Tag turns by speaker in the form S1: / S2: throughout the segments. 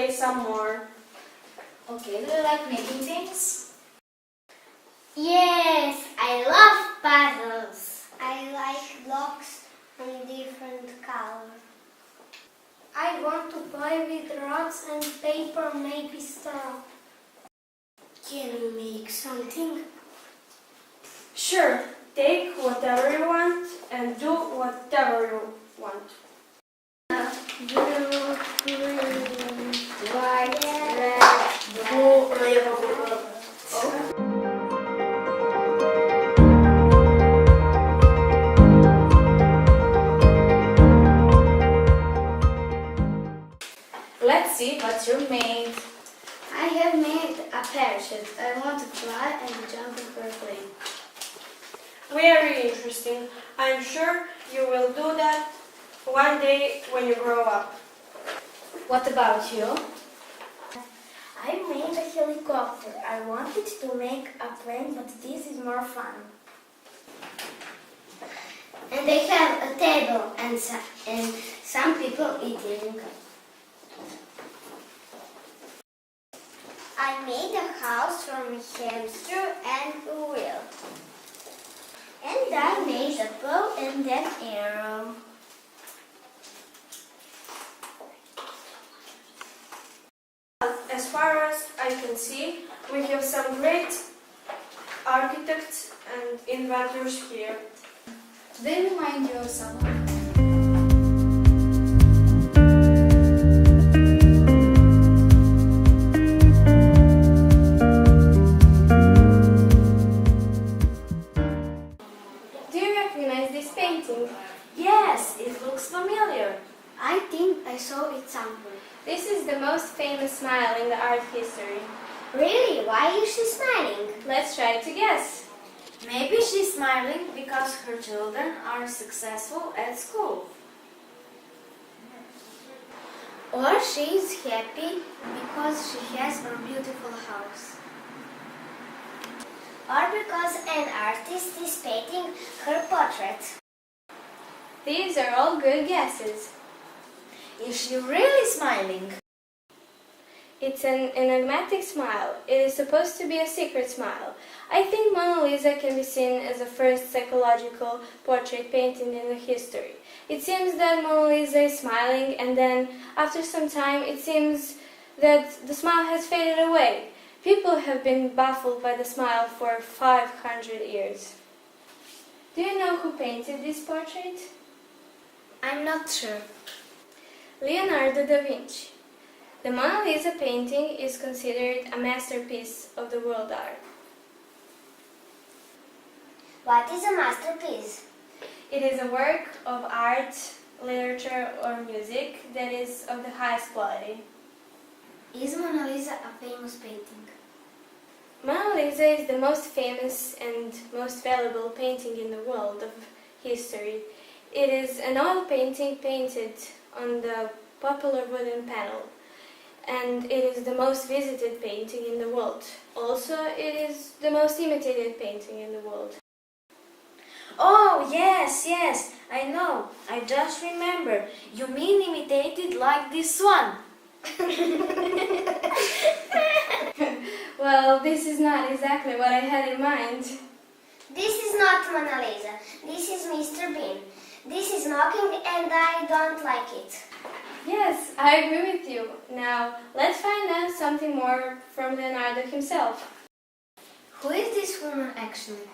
S1: play some more.
S2: Okay, do you like making things?
S3: Yes, I love puzzles. I like blocks in different colors. I want to play with rocks and paper, maybe straw. Can you make something?
S1: Sure, take whatever you want and do whatever you want.
S3: Blue, green, white, red, blue.
S2: Let's see what you made.
S3: I have made a parachute. I want to fly and jump in a plane.
S1: Very interesting. I'm sure you will do that one day when you grow up.
S2: What about you?
S3: I made a helicopter. I wanted to make a plane, but this is more fun. And I have a table and some people eating. I made a house from a hamster and a wheel. And I made a bow and an arrow.
S1: As far as I can see, we have some great architects and inventors here.
S2: They remind you of someone?
S1: Do you recognize this painting?
S2: Yes, it looks familiar.
S3: I think I saw it somewhere.
S1: This is the most famous smile in the art history.
S3: Really? Why is she smiling?
S1: Let's try to guess.
S2: Maybe she's smiling because her children are successful at school.
S3: Or she is happy because she has a beautiful house. Or because an artist is painting her portrait.
S1: These are all good guesses.
S2: Is she really smiling?
S1: It's an enigmatic smile. It is supposed to be a secret smile. I think Mona Lisa can be seen as the first psychological portrait painting in the history. It seems that Mona Lisa is smiling, and then, after some time, it seems that the smile has faded away. People have been baffled by the smile for 500 years. Do you know who painted this portrait?
S3: I'm not sure.
S1: Leonardo Da Vinci. The Mona Lisa painting is considered a masterpiece of the world art.
S3: What is a masterpiece?
S1: It is a work of art, literature, or music that is of the highest quality.
S3: Is Mona Lisa a famous painting?
S1: Mona Lisa is the most famous and most valuable painting in the world of history. It is an oil painting painted on the popular wooden panel, and it is the most visited painting in the world. Also, it is the most imitated painting in the world.
S2: Oh, yes, I know. I just remember. You mean imitated like this one?
S1: Well, this is not exactly what I had in mind.
S3: This is not Mona Lisa. This is Mr. Bean. This is knocking and I don't like it.
S1: Yes, I agree with you. Now, let's find out something more from Leonardo himself.
S3: Who is this woman actually?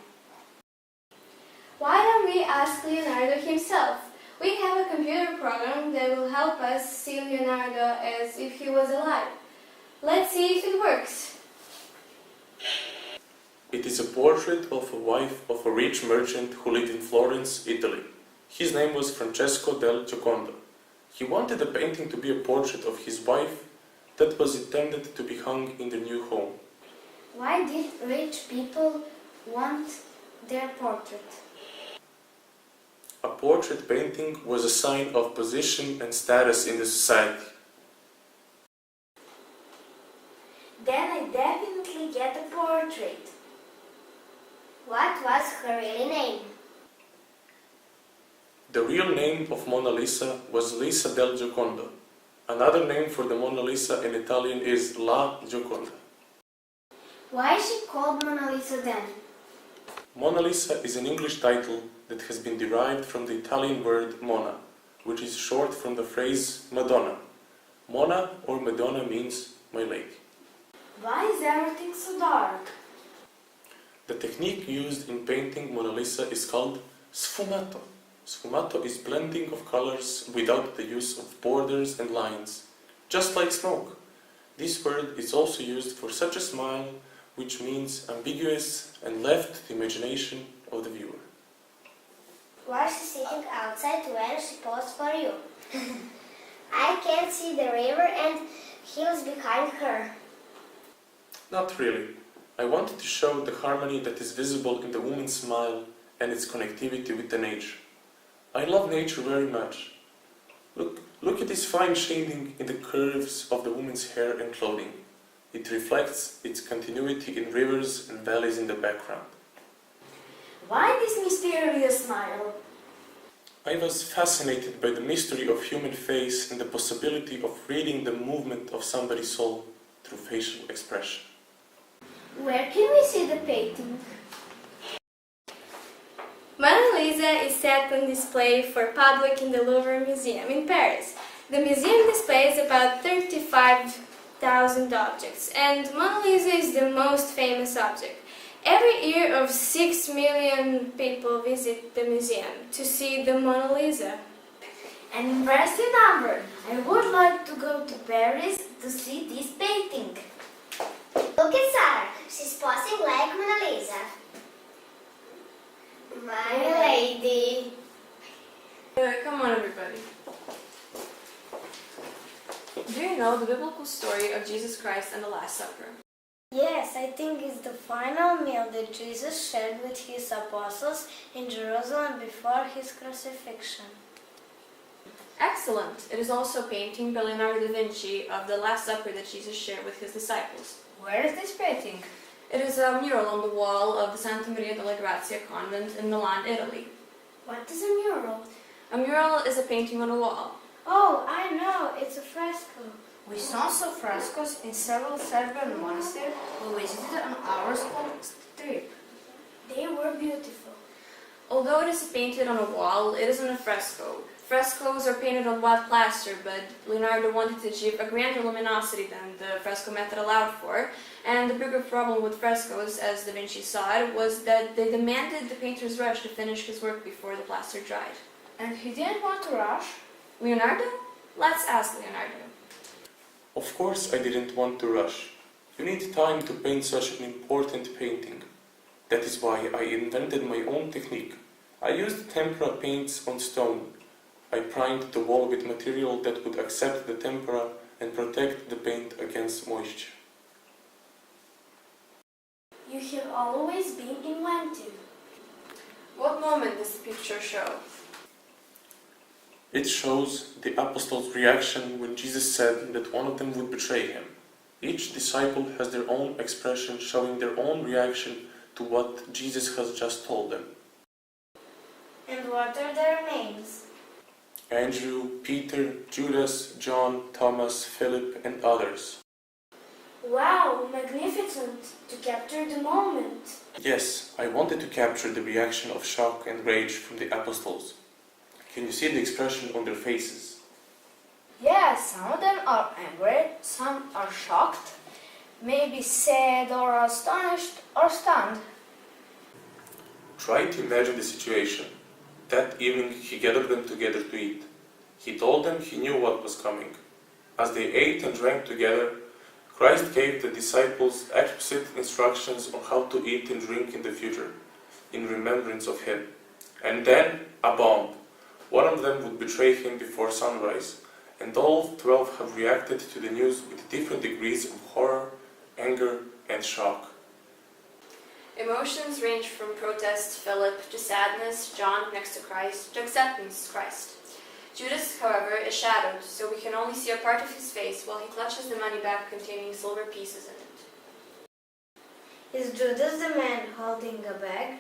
S1: Why don't we ask Leonardo himself? We have a computer program that will help us see Leonardo as if he was alive. Let's see if it works.
S4: It is a portrait of a wife of a rich merchant who lived in Florence, Italy. His name was Francesco del Giocondo. He wanted the painting to be a portrait of his wife that was intended to be hung in the new home.
S3: Why did rich people want their portrait?
S4: A portrait painting was a sign of position and status in the society.
S3: Then I definitely get a portrait. What was her real name?
S4: The real name of Mona Lisa was Lisa del Giocondo, Another name for the Mona Lisa in Italian is La Gioconda.
S2: Why is she called Mona Lisa then?
S4: Mona Lisa is an English title that has been derived from the Italian word Mona, which is short from the phrase Madonna. Mona or Madonna means my lake.
S2: Why is everything so dark?
S4: The technique used in painting Mona Lisa is called sfumato. Sfumato is blending of colors without the use of borders and lines, just like smoke. This word is also used for such a smile, which means ambiguous and left to the imagination of the viewer.
S3: Why is she sitting outside when she posed for you? I can see the river and hills behind her.
S4: Not really. I wanted to show the harmony that is visible in the woman's smile and its connectivity with the nature. I love nature very much. Look at this fine shading in the curves of the woman's hair and clothing. It reflects its continuity in rivers and valleys in the background.
S2: Why this mysterious smile?
S4: I was fascinated by the mystery of human face and the possibility of reading the movement of somebody's soul through facial expression.
S2: Where can we see the painting?
S1: Mona Lisa is set on display for public in the Louvre Museum in Paris. The museum displays about 35,000 objects, and Mona Lisa is the most famous object. Every year of 6 million people visit the museum to see the Mona Lisa.
S2: An impressive number. I would like to go to Paris to see this painting.
S3: Look at Sarah. She's posing like Mona Lisa. My lady.
S5: Come on, everybody. Do you know the biblical story of Jesus Christ and the Last Supper?
S3: Yes, I think it's the final meal that Jesus shared with his apostles in Jerusalem before his crucifixion.
S5: Excellent! It is also a painting by Leonardo Da Vinci of the Last Supper that Jesus shared with his disciples.
S2: Where is this painting?
S5: It is a mural on the wall of the Santa Maria della Grazia convent in Milan, Italy.
S2: What is a mural?
S5: A mural is a painting on a wall.
S3: Oh, I know, it's a fresco.
S2: We saw some frescoes in several Serbian monasteries we visited on our school trip.
S3: They were beautiful.
S5: Although it is painted on a wall, it isn't a fresco. Frescoes are painted on white plaster, but Leonardo wanted to achieve a grander luminosity than the fresco method allowed for, and the bigger problem with frescoes, as Da Vinci saw it, was that they demanded the painter's rush to finish his work before the plaster dried.
S2: And he didn't want to rush?
S5: Leonardo? Let's ask Leonardo.
S4: Of course I didn't want to rush. You need time to paint such an important painting. That is why I invented my own technique. I used tempera paints on stone. I primed the wall with material that would accept the tempera and protect the paint against moisture.
S3: You have always been inventive.
S5: What moment does the picture show?
S4: It shows the apostles' reaction when Jesus said that one of them would betray him. Each disciple has their own expression showing their own reaction to what Jesus has just told them.
S3: And what are their names?
S4: Andrew, Peter, Judas, John, Thomas, Philip, and others.
S3: Wow, magnificent to capture the moment.
S4: Yes, I wanted to capture the reaction of shock and rage from the apostles. Can you see the expression on their faces?
S2: Yes, some of them are angry, some are shocked, maybe sad or astonished or stunned.
S4: Try to imagine the situation. That evening he gathered them together to eat. He told them he knew what was coming. As they ate and drank together, Christ gave the disciples explicit instructions on how to eat and drink in the future, in remembrance of him. And then a bomb. One of them would betray him before sunrise, and all 12 have reacted to the news with different degrees of horror, anger, and shock.
S5: Emotions range from protest, Philip, to sadness, John next to Christ, to acceptance, Christ. Judas, however, is shadowed, so we can only see a part of his face while he clutches the money bag containing silver pieces in it.
S3: Is Judas the man holding a bag?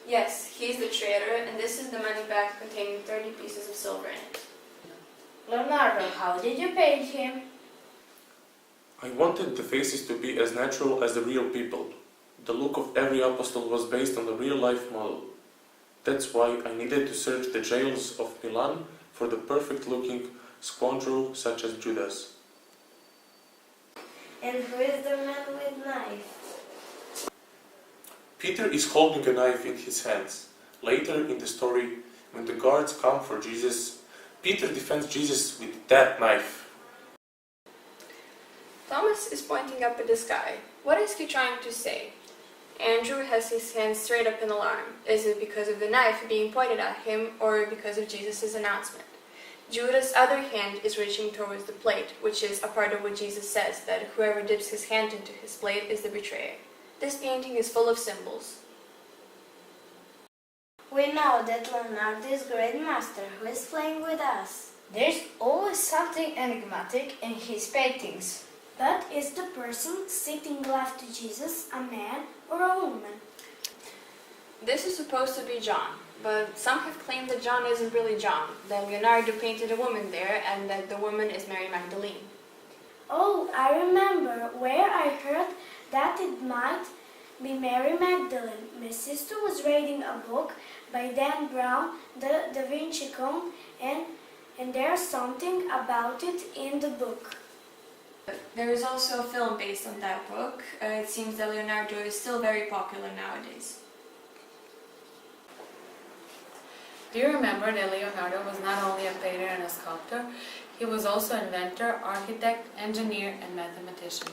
S5: Yes, he is the traitor, and this is the money bag containing 30 pieces of silver in it.
S2: Leonardo, how did you paint him?
S4: I wanted the faces to be as natural as the real people. The look of every apostle was based on the real-life model. That's why I needed to search the jails of Milan for the perfect-looking scoundrel such as Judas.
S3: And who is the man with knife?
S4: Peter is holding a knife in his hands. Later in the story, when the guards come for Jesus, Peter defends Jesus with that knife.
S5: Thomas is pointing up at the sky. What is he trying to say? Andrew has his hands straight up in alarm. Is it because of the knife being pointed at him or because of Jesus' announcement? Judas' other hand is reaching towards the plate, which is a part of what Jesus says, that whoever dips his hand into his plate is the betrayer. This painting is full of symbols.
S3: We know that Leonardo is great master who is playing with us.
S2: There's always something enigmatic in his paintings.
S3: But is the person sitting left to Jesus a man or a woman?
S5: This is supposed to be John, but some have claimed that John isn't really John, that Leonardo painted a woman there and that the woman is Mary Magdalene.
S3: Oh, I remember where I heard that it might be Mary Magdalene. My sister was reading a book by Dan Brown, the Da Vinci Code, and there's something about it in the book.
S5: There is also a film based on that book. It seems that Leonardo is still very popular nowadays.
S6: Do you remember that Leonardo was not only a painter and a sculptor, he was also an inventor, architect, engineer, and mathematician?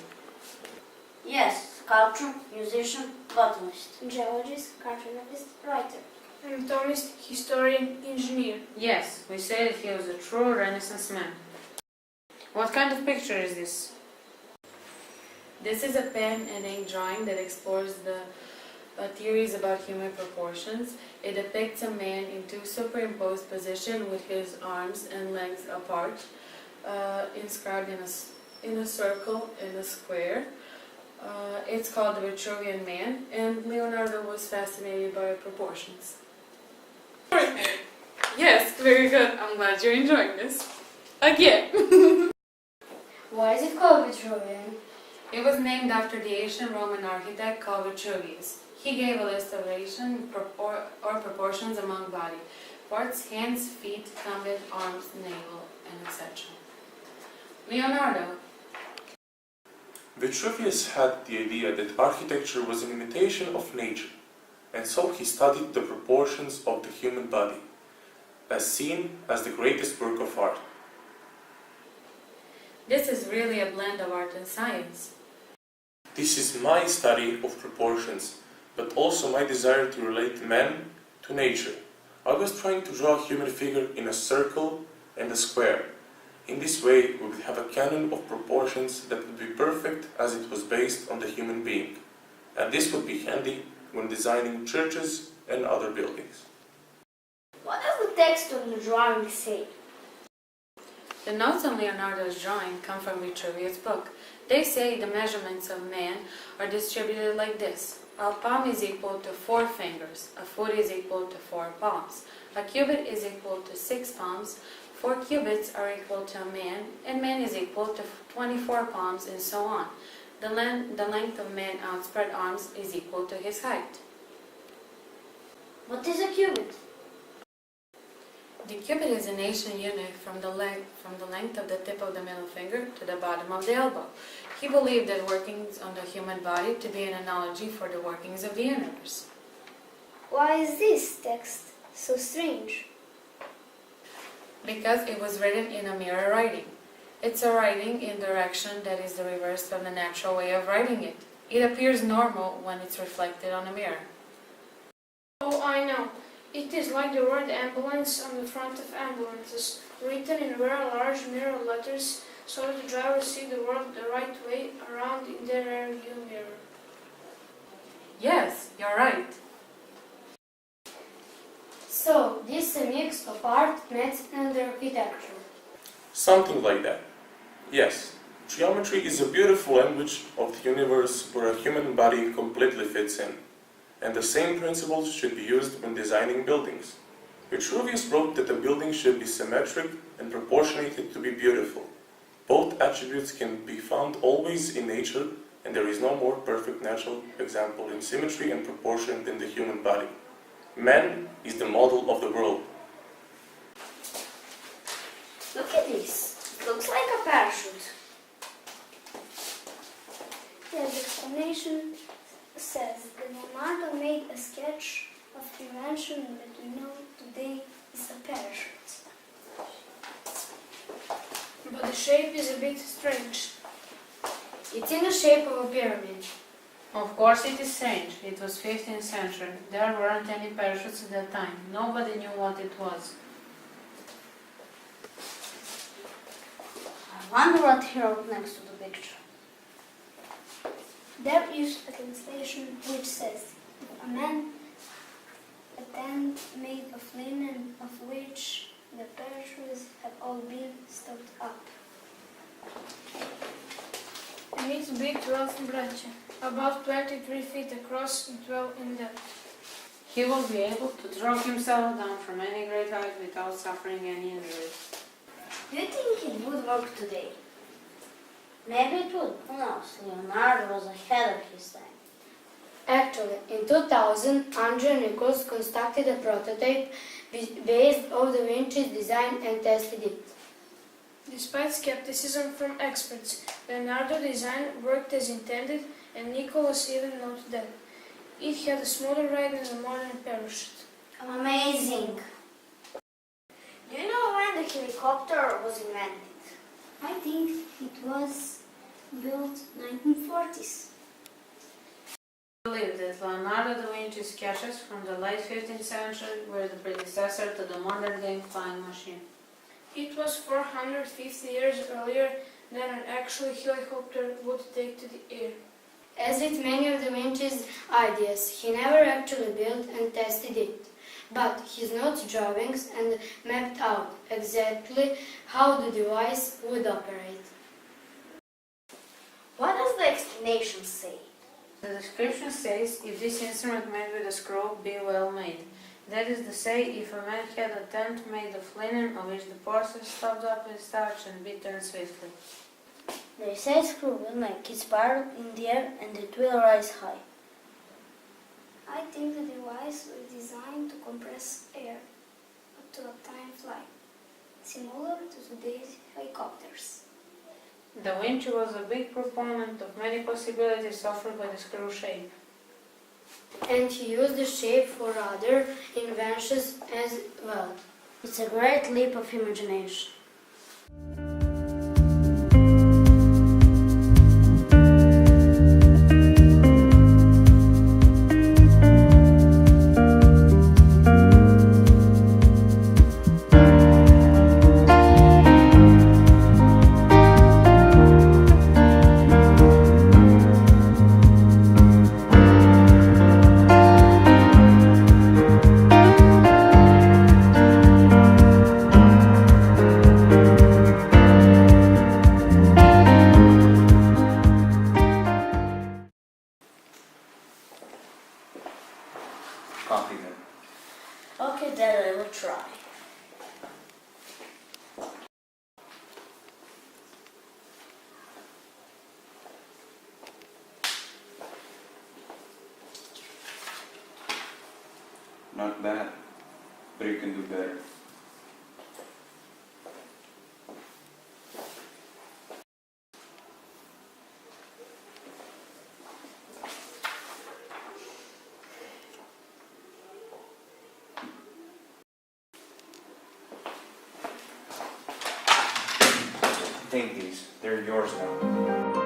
S7: Yes, sculptor, musician, botanist.
S3: Geologist, cartoonist, writer.
S1: Anatomist, historian, engineer.
S7: Yes, we say that he was a true Renaissance man. What kind of picture is this?
S6: This is a pen and ink drawing that explores the theories about human proportions. It depicts a man in two superimposed positions with his arms and legs apart, inscribed in a circle in a square. It's called the Vitruvian Man, and Leonardo was fascinated by proportions. Yes, very good. I'm glad you're enjoying this. Again.
S3: Why is it called Vitruvian?
S6: It was named after the ancient Roman architect called Vitruvius. He gave a list of relation or proportions among body parts, hands, feet, thumb, arms, navel, and etc. Leonardo.
S4: Vitruvius had the idea that architecture was an imitation of nature, and so he studied the proportions of the human body, as seen as the greatest work of art.
S6: This is really a blend of art and science.
S4: This is my study of proportions, but also my desire to relate man to nature. I was trying to draw a human figure in a circle and a square. In this way, we would have a canon of proportions that would be perfect as it was based on the human being. And this would be handy when designing churches and other buildings.
S3: What does the text on the drawing say?
S6: The notes on Leonardo's drawing come from Vitruvius' book. They say the measurements of man are distributed like this. A palm is equal to 4 fingers, a foot is equal to 4 palms, a cubit is equal to 6 palms, 4 cubits are equal to a man, and man is equal to 24 palms, and so on. The length of man's outspread arms is equal to his height.
S3: What is a cubit?
S6: The cubit is an ancient unit from the length of the tip of the middle finger to the bottom of the elbow. He believed that workings on the human body to be an analogy for the workings of the universe.
S3: Why is this text so strange?
S6: Because it was written in a mirror writing. It's a writing in direction that is the reverse of the natural way of writing it. It appears normal when it's reflected on a mirror.
S1: Oh, I know. It is like the word ambulance on the front of ambulances, written in very large mirror letters so that the drivers see the world the right way around in their rear view mirror.
S6: Yes, you're right.
S3: So, this is a mix of art, math and architecture.
S4: Something like that. Yes, geometry is a beautiful language of the universe where a human body completely fits in. And the same principles should be used when designing buildings. Vitruvius wrote that a building should be symmetric and proportionated to be beautiful. Both attributes can be found always in nature, and there is no more perfect natural example in symmetry and proportion than the human body. Man is the model of the world.
S2: Look at this. It looks like a parachute.
S3: Yeah, the explanation says that Leonardo made a sketch of the invention that we know today is a parachute.
S1: But the shape is a bit strange.
S2: It's in the shape of a pyramid.
S7: Of course it is strange. It was 15th century. There weren't any parachutes at that time. Nobody knew what it was.
S2: I wonder what he wrote next to the picture.
S3: There is a translation which says, a man, a tent made of linen of which the parachutes have all been stuffed up.
S1: And it's big 12 branches, about 23 feet across and 12 in depth.
S7: He will be able to drop himself down from any great height without suffering any injury.
S2: Do you think it would work today? Maybe it would. Who knows? Leonardo was ahead of his time.
S8: Actually, in 2000, Andrea Nichols constructed a prototype based on Da Vinci's design and tested it.
S1: Despite skepticism from experts, Leonardo's design worked as intended, and Nicholas even noted that it had a smoother ride than a modern parachute.
S2: Amazing! Do you know when the helicopter was invented?
S3: I think it was built 1940s.
S7: I believe that Leonardo da Vinci's sketches from the late 15th century were the predecessor to the modern-day flying machine.
S1: It was 450 years earlier than an actual helicopter would take to the air.
S8: As with many of Da Vinci's ideas, he never actually built and tested it, but his notes, drawings, and mapped out exactly how the device would operate.
S2: What does the explanation say?
S7: The description says, if this instrument made with a screw be well made. That is to say, if a man had a tent made of linen on which the pores are stuffed up with starch and be turned swiftly.
S2: They say screw will make it spiral in the air and it will rise high.
S3: I think the device was designed to compress air up to a tiny flight, similar to today's helicopters.
S7: Da Vinci was a big proponent of many possibilities offered by the screw shape.
S8: And he used the shape for other inventions as well.
S2: It's a great leap of imagination.
S9: Copy them.
S2: Okay, Dad, I will try.
S9: Not bad, but you can do better. Take these, they're yours now.